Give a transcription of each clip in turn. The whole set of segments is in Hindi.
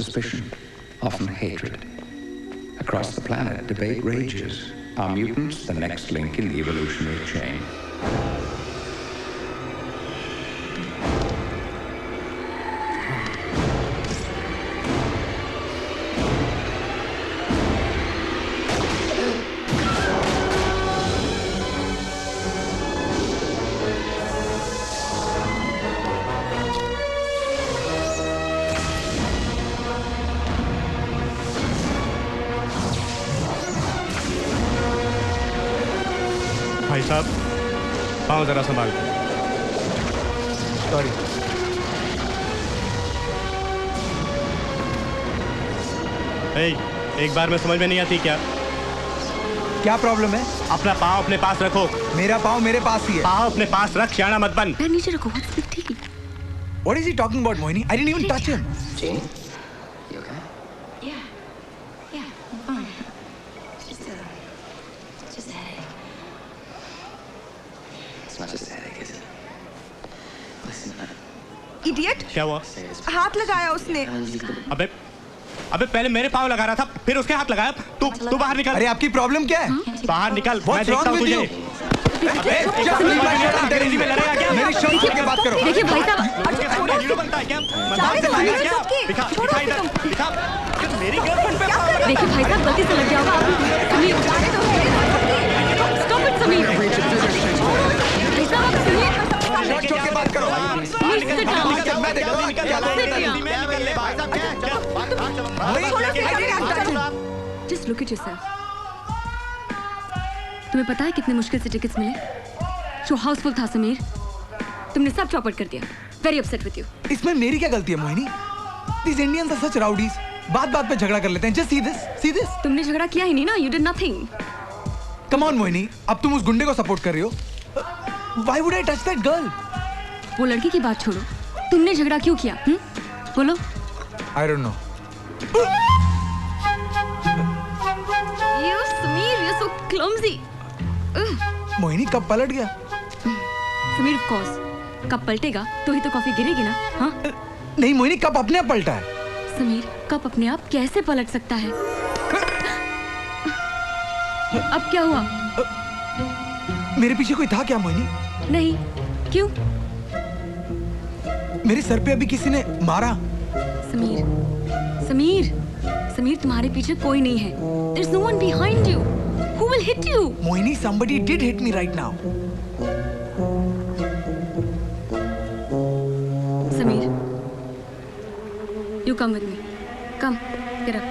suspicion, often hatred. Across the planet, debate rages. Are mutants the next link in the evolutionary chain? भाई साहब, पाँव जरा संभाल के। सॉरी। एक बार में समझ में नहीं आती क्या? क्या प्रॉब्लम है? अपना पाँव अपने पास रखो। मेरा पाँव मेरे पास ही है। पाँव अपने पास रख, शाना मत बन। पैर नीचे रखो। What's the big deal? What is he talking about, Moहिनी? I didn't even touch him. Jean, you okay? Yeah, I'm fine. Just a headache. It's not just a headache, is it? Listen, idiot, क्या हुआ? हाथ लगाया उसने। अबे पहले मेरे पाँव लगा रहा था, फिर उसके हाथ लगाया। तू बाहर निकल। अरे आपकी प्रॉब्लम क्या है? बाहर निकल, मैं What's देखता wrong हूँ with तुझे। you? अंग्रेजी में लड़ेगा क्या? मेरी शर्ट छोड़ के बात करो। देखिए भाई साहब, हीरो बनता है क्या? मजाक से लगा क्या? दिखा इधर, दिखा। मेरी गर्लफ्रेंड पे पाँव लगा। देखिए भाई साहब, गलती से लग गया होगा। Sameer, stop it Sameer. भाई साहब आप सुनिए। शर्ट छोड़ के बात करो। Sit down. मैं देखता हूँ क्या बात Sit है। down. भाई, Just look at yourself. तुम्हें पता है कितने मुश्किल से टिकट्स मिले? शो हाउसफुल था समीर। तुमने सब चौपट कर दिया। Very upset with you. इसमें मेरी क्या गलती है Mohini? These Indians are such rowdies. बात पे झगड़ा कर लेते हैं। Just see this. तुमने झगड़ा किया ही नहीं ना? You did nothing. Come on Mohini, अब तुम उस गुंडे को सपोर्ट कर रही हो। Why would I touch that girl? वो लड़की की बात छोड़ो। तुमने झगड़ा क्यों किया? बोलो। I don't know. You Sameer, you're so clumsy. Mohini कब पलट गया? Sameer of course. कप पलटेगा तो ही तो कॉफी गिरेगी ना? हाँ? नहीं मोहिनी, कब अपने आप पलटा है? समीर, कप अपने आप कैसे पलट सकता है? अब क्या हुआ? मेरे पीछे कोई था क्या मोहिनी? नहीं, क्यों? मेरे सर पे अभी किसी ने मारा। समीर, तुम्हारे पीछे कोई नहीं है। There's no one behind you. Who will hit you? Mohini, somebody did hit me right now. Sameer, you come with me. Come, get up.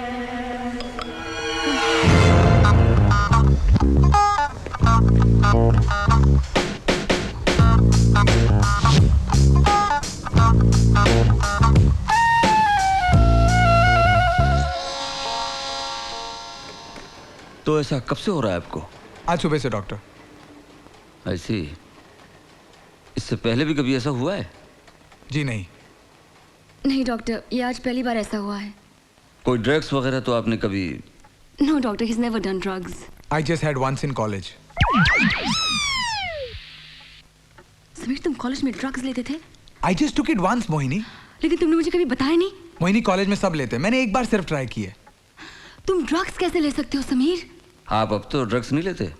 तो ऐसा कब से हो रहा है आपको? आज सुबह से डॉक्टर। ऐसी इससे पहले भी कभी ऐसा हुआ है? जी नहीं। नहीं डॉक्टर, ये आज पहली बार ऐसा हुआ है। कोई ड्रग्स वगैरह तो आपने कभी? No doctor, he's never done drugs. I just had once in college. Sameer, तुम कॉलेज में ड्रग्स लेते थे? I just took it once Mohini. लेकिन तुमने मुझे कभी बताया नहीं। मोहिनी, कॉलेज में सब लेते हैं, मैंने एक बार सिर्फ ट्राई की है। तुम ड्रग्स कैसे ले सकते हो समीर? आप अब तो ड्रग्स नहीं लेते?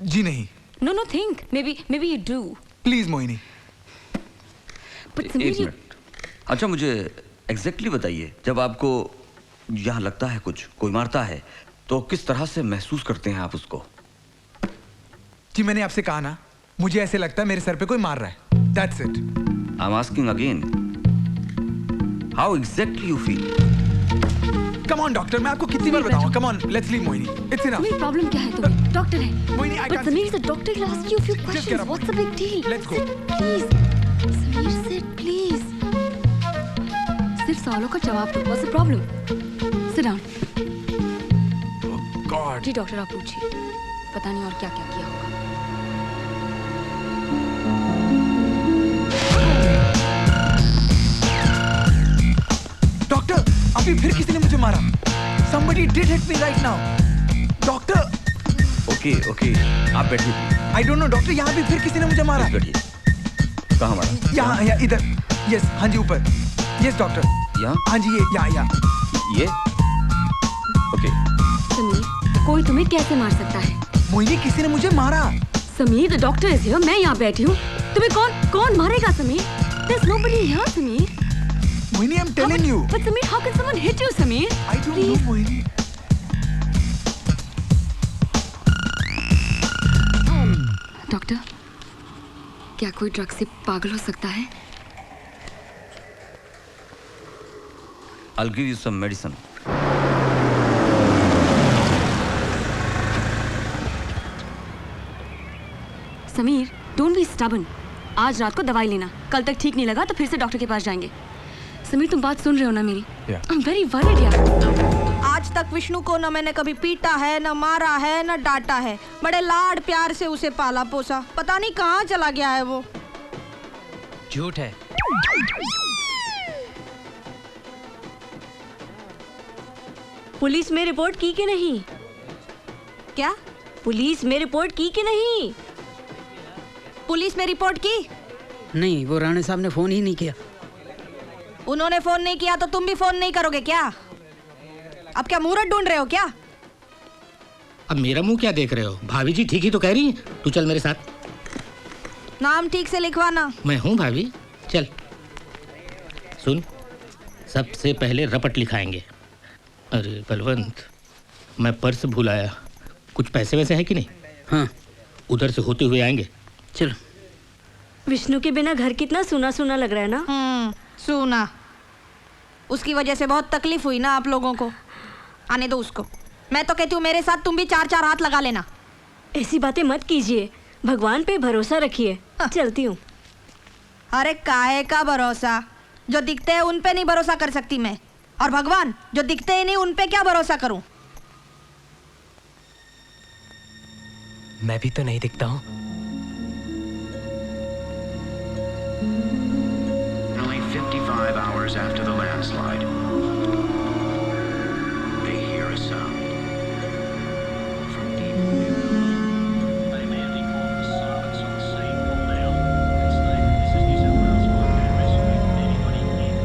जी नहीं। No, think. Maybe you do. Please Mohini. But एक समीर, मिनट। अच्छा मुझे एग्जैक्टली बताइए, जब आपको यहाँ लगता है कुछ कोई मारता है तो किस तरह से महसूस करते हैं आप उसको? जी मैंने आपसे कहा ना, मुझे ऐसे लगता है मेरे सर पे कोई मार रहा है। That's it. I'm asking again. How exactly you feel? Come on doctor, मैं आपको कितनी बार बताऊँ? Come on, let's leave Mohini. It's enough. Sameer, problem क्या है तुम्हें? डॉक्टर है। Mohini, I But can't. Sameer is a doctor. He'll ask you a few Just questions. get up. What's the big deal? Let's go. Sit, please. Sameer, sit, please. सिर्फ सवालों का जवाब दो। What's the problem? Sit down. Oh God. Ji doctor, आप पूछिए। पता नहीं और क्या क्या किया होगा। डॉक्टर, अभी फिर किसी ने मुझे मारा। Somebody did hit me right now. Doctor. Okay, आप बैठिए। I don't know डॉक्टर, यहाँ भी फिर किसी ने मुझे मारा। बैठिए। कहाँ मारा? यहाँ इधर। Yes, हाँ जी ऊपर। Yes doctor. यहाँ हाँ जी या ये ओके। समीर, कोई तुम्हें कैसे मार सकता है? मोहिनी किसी ने मुझे मारा। Sameer, the doctor is here. मैं यहाँ बैठी हूँ। तुम्हें कौन मारेगा Sameer? There's nobody here, Sameer. Mohini I am telling you. But Sameer, how can someone hit you, Sameer? I don't know Please. Mohini. Doctor, क्या कोई ड्रग से पागल हो सकता है? I'll give you some medicine. Sameer, don't be stubborn. आज रात को दवाई लेना। कल तक ठीक नहीं लगा तो फिर से डॉक्टर के पास जाएंगे। समीर, तुम बात सुन रहे हो ना मेरी? आई एम वेरी वरीड यार। आज तक विष्णु को न मैंने कभी पीटा है, न मारा है, न डांटा है। बड़े लाड प्यार से उसे पाला पोसा। पता नहीं कहाँ चला गया है वो। झूठ है। पुलिस में रिपोर्ट की कि नहीं? क्या? पुलिस में रिपोर्ट की कि नहीं? पुलिस में रिपोर्ट की? नहीं, वो राणे साहब ने फोन ही नहीं किया। उन्होंने फोन नहीं किया तो तुम भी फोन नहीं करोगे क्या? अब क्या मुहूर्त ढूंढ रहे हो क्या? अब मेरा मुंह क्या देख रहे हो? भाभी जी ठीक ही तो कह रही हैं। तू चल मेरे साथ। नाम ठीक से लिखवाना। मैं हूँ भाभी, चल। सुन, सबसे पहले रपट लिखाएंगे। अरे बलवंत, मैं पर्स भूल आया। कुछ पैसे वैसे है कि नहीं? हाँ, उधर से होते हुए आएंगे। चलो। विष्णु के बिना घर कितना सूना सूना लग रहा है ना? सुना। उसकी वजह से बहुत तकलीफ हुई ना आप लोगों को। आने दो उसको। मैं तो कहती हूँ मेरे साथ तुम भी 4-4 हाथ लगा लेना। ऐसी बातें मत कीजिए, भगवान पे भरोसा रखिए। चलती हूँ। अरे काहे का भरोसा? जो दिखते हैं उन पे नहीं भरोसा कर सकती मैं। और भगवान जो दिखते ही नहीं उन पे क्या भरोसा करूं? मैं भी तो नहीं दिखता हूँ। Only 55 hours after the landslide, they hear a sound from deep within. They immediately called the servants on the scene, called out and stated, "This is New South Wales Fire Rescue. Anybody here?"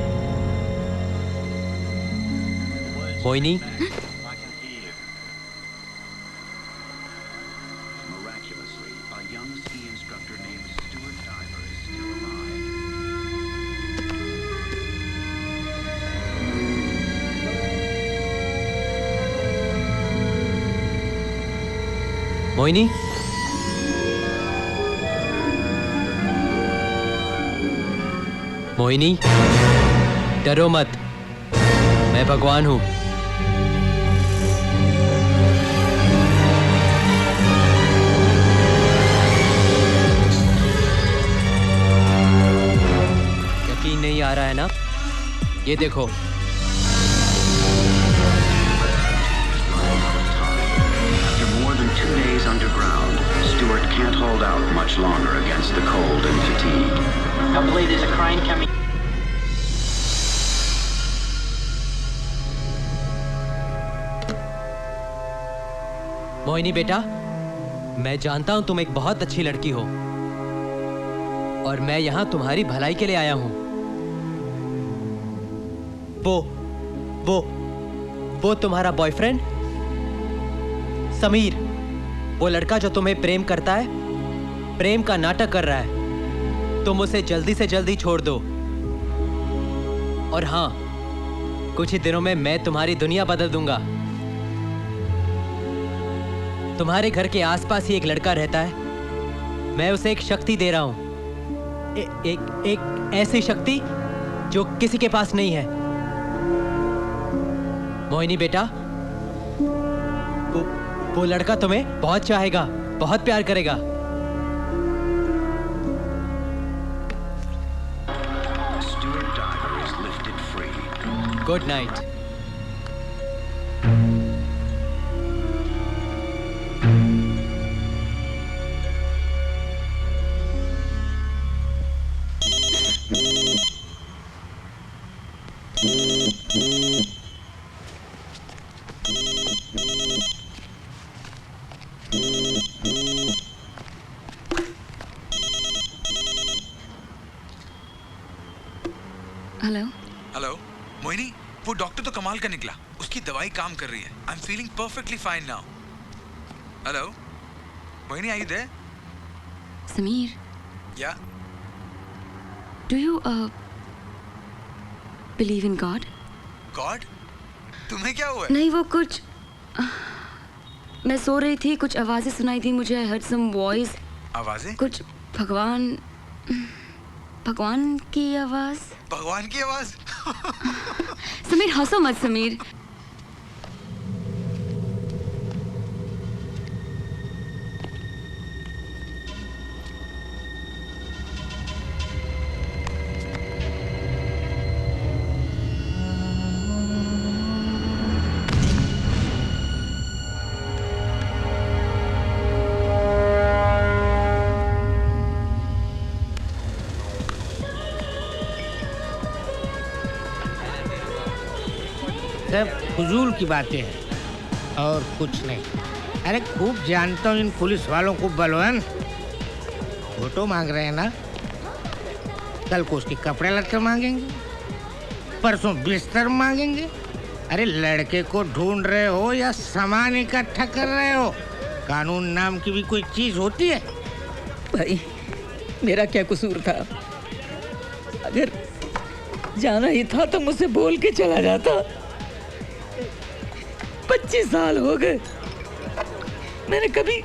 Mohini, I can hear you. Miraculously, a young ski instructor named Stuart Diver is still alive. Mohini, Mohini, डरो मत। मैं भगवान हूँ। यकीन नहीं आ रहा है ना? ये देखो। After more than 2 days underground, Stuart can't hold out much longer against the cold and fatigue. I believe there's a crane coming. Mohini बेटा, मैं जानता हूं तुम एक बहुत अच्छी लड़की हो और मैं यहां तुम्हारी भलाई के लिए आया हूं। वो तुम्हारा बॉयफ्रेंड समीर, वो लड़का जो तुम्हें प्रेम करता है, प्रेम का नाटक कर रहा है। तुम उसे जल्दी से जल्दी छोड़ दो। और हाँ, कुछ ही दिनों में मैं तुम्हारी दुनिया बदल दूंगा। तुम्हारे घर के आसपास ही एक लड़का रहता है। मैं उसे एक शक्ति दे रहा हूं, एक ऐसी शक्ति जो किसी के पास नहीं है। मोहिनी बेटा, वो लड़का तुम्हें बहुत चाहेगा, बहुत प्यार करेगा। Stuart Diver is lifted free. Good night. Hello. Hello. Mohini, वो डॉक्टर तो कमाल का निकला, उसकी दवाई काम कर रही है। I am feeling perfectly fine now. Hello Mohini, are you there? Sameer, yeah do you believe in God? God? तुम्हें क्या हुआ? नहीं, वो कुछ मैं सो रही थी, कुछ आवाजें सुनाई थी मुझे। I heard some voice. आवाजें? कुछ भगवान की आवाज। भगवान की आवाज? समीर हंसो मत समीर। सब फजूल की बातें हैं और कुछ नहीं। अरे खूब जानता हूँ इन पुलिस वालों को बलवान। फोटो मांग रहे हैं ना, कल को उसके कपड़े लत्ते मांगेंगे, परसों बिस्तर मांगेंगे। अरे लड़के को ढूंढ रहे हो या सामान इकट्ठा कर रहे हो? कानून नाम की भी कोई चीज होती है? भाई मेरा क्या कसूर था? अगर जाना ही था तो मुझसे बोल के चला जाता। 25 साल हो गए, मैंने कभी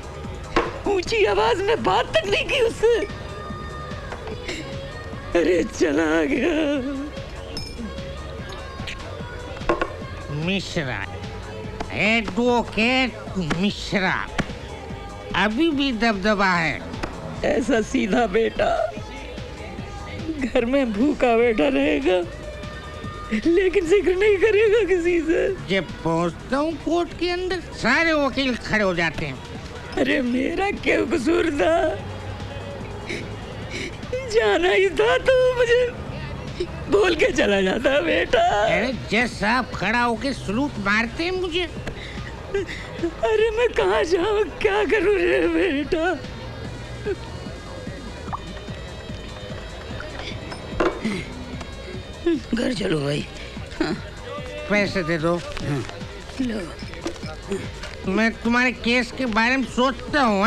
ऊंची आवाज में बात तक नहीं की उससे। अरे चला गया। मिश्रा, एडवोकेट मिश्रा, अभी भी दबदबा है। ऐसा सीधा बेटा घर में भूखा बैठा रहेगा लेकिन जिक्र नहीं करेगा किसी से। जब पहुंचता हूँ कोर्ट के अंदर सारे वकील खड़े हो जाते हैं। अरे मेरा क्या कसूर था? जाना ही था तो मुझे बोल के चला जाता बेटा। अरे जज साहब खड़ा होके सलूट मारते हैं मुझे। अरे मैं कहाँ जाऊँ, क्या करूँ रे बेटा? घर चलो भाई। हाँ। पैसे दे दो। लो। मैं तुम्हारे केस के बारे में सोचता हूँ।